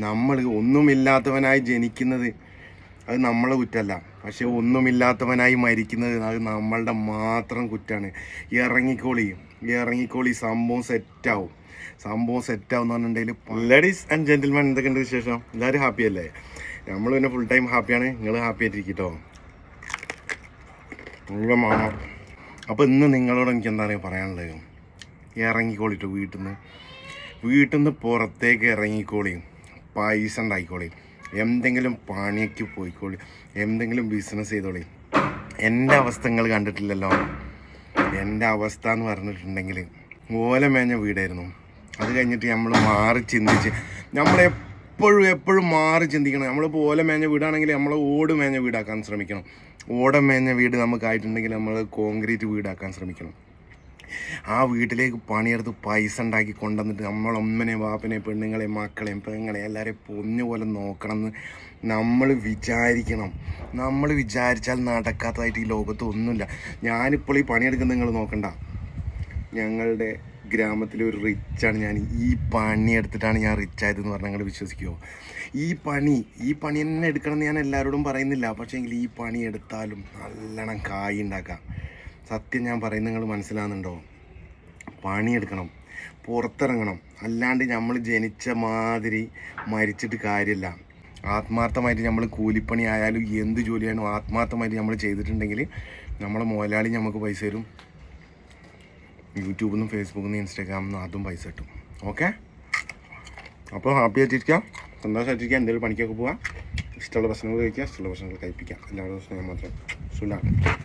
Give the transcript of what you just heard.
നമ്മൾ ഒന്നുമില്ലാത്തവനായി ജനിക്കുന്നത് അത് നമ്മളെ കുറ്റമല്ല, പക്ഷെ ഒന്നുമില്ലാത്തവനായി മരിക്കുന്നത് അത് നമ്മളുടെ മാത്രം കുറ്റമാണ്. ഇറങ്ങിക്കോളി, സംഭവം സെറ്റാവും എന്ന് പറഞ്ഞിട്ടുണ്ടെങ്കിൽ. ലേഡീസ് ആൻഡ് ജെന്റിൽമാൻ, എന്തൊക്കെയുണ്ട് വിശേഷം? എല്ലാവരും ഹാപ്പി അല്ലേ? നമ്മൾ പിന്നെ ഫുൾ ടൈം ഹാപ്പിയാണ്. നിങ്ങൾ ഹാപ്പി ആയിട്ടിരിക്കട്ടോ. അപ്പോൾ ഇന്ന് നിങ്ങളോട് എനിക്ക് എന്താണ് പറയാനുള്ളത്? ഇറങ്ങിക്കോളിട്ടോ, വീട്ടിൽ നിന്ന് പുറത്തേക്ക് ഇറങ്ങിക്കോളി, പൈസ ഉണ്ടായിക്കോളി, എന്തെങ്കിലും പണിക്ക് പോയിക്കോളി, എന്തെങ്കിലും ബിസിനസ് ചെയ്തോളി. എൻ്റെ അവസ്ഥ നിങ്ങൾ കണ്ടിട്ടില്ലല്ലോ. എൻ്റെ അവസ്ഥ എന്ന് പറഞ്ഞിട്ടുണ്ടെങ്കിൽ ഓല മേഞ്ഞ വീടായിരുന്നു. അത് കഴിഞ്ഞിട്ട് നമ്മൾ മാറി ചിന്തിച്ച്, നമ്മളെപ്പോഴും മാറി ചിന്തിക്കണം. നമ്മളിപ്പോൾ ഓല മേഞ്ഞ വീടാണെങ്കിൽ നമ്മൾ ഓട് മേഞ്ഞ വീടാക്കാൻ ശ്രമിക്കണം. ഓടം മേഞ്ഞ വീട് നമുക്കായിട്ടുണ്ടെങ്കിൽ നമ്മൾ കോൺക്രീറ്റ് വീടാക്കാൻ ശ്രമിക്കണം. ആ വീട്ടിലേക്ക് പണിയെടുത്ത് പൈസ ഉണ്ടാക്കി കൊണ്ടുവന്നിട്ട് നമ്മളൊമ്മനെ വാപ്പനെ പെണ്ണുങ്ങളെയും മക്കളെയും പെങ്ങളെയും എല്ലാവരെയും പൊന്നുപോലെ നോക്കണമെന്ന് നമ്മൾ വിചാരിക്കണം. നമ്മൾ വിചാരിച്ചാൽ നടക്കാത്തതായിട്ട് ഈ ലോകത്ത് ഒന്നുമില്ല. ഞാനിപ്പോൾ ഈ പണിയെടുക്കുന്ന നിങ്ങൾ നോക്കണ്ട. ഞങ്ങളുടെ ഗ്രാമത്തിലെ ഒരു റിച്ചാണ് ഞാൻ. ഈ പണിയെടുത്തിട്ടാണ് ഞാൻ റിച്ചായതെന്ന് പറഞ്ഞാൽ നിങ്ങൾ വിശ്വസിക്കുമോ? ഈ പണി തന്നെ എടുക്കണമെന്ന് ഞാൻ എല്ലാവരോടും പറയുന്നില്ല. പക്ഷേ എങ്കിൽ ഈ പണി എടുത്താലും നല്ലോണം കായ് ഉണ്ടാക്കാം. സത്യം ഞാൻ പറയുന്നത് നിങ്ങൾ മനസ്സിലാകുന്നുണ്ടോ? പണിയെടുക്കണം, പുറത്തിറങ്ങണം. അല്ലാണ്ട് നമ്മൾ ജനിച്ച മാതിരി മരിച്ചിട്ട് കാര്യമില്ല. ആത്മാർത്ഥമായിട്ട് നമ്മൾ കൂലിപ്പണി ആയാലും എന്ത് ജോലിയാണോ ആത്മാർത്ഥമായിട്ട് നമ്മൾ ചെയ്തിട്ടുണ്ടെങ്കിൽ നമ്മളെ മുതലാളി നമുക്ക് പൈസ തരും. യൂട്യൂബിൽ നിന്നും ഫേസ്ബുക്കിൽ നിന്നും ഇൻസ്റ്റാഗ്രാമിൽ നിന്നും അതും പൈസ കിട്ടും. ഓക്കെ, അപ്പോൾ ഹാപ്പി ആയിട്ടിരിക്കുക, സന്തോഷമായിട്ടിരിക്കുക. എന്തെങ്കിലും പണിക്കൊക്കെ പോവുക, ഇഷ്ടമുള്ള ഭക്ഷണങ്ങൾ കഴിക്കുക, ഇഷ്ടമുള്ള ഭക്ഷണങ്ങൾ കഴിപ്പിക്കുക. എല്ലാ ദിവസവും ഞാൻ മാത്രം സുഖമാണ്.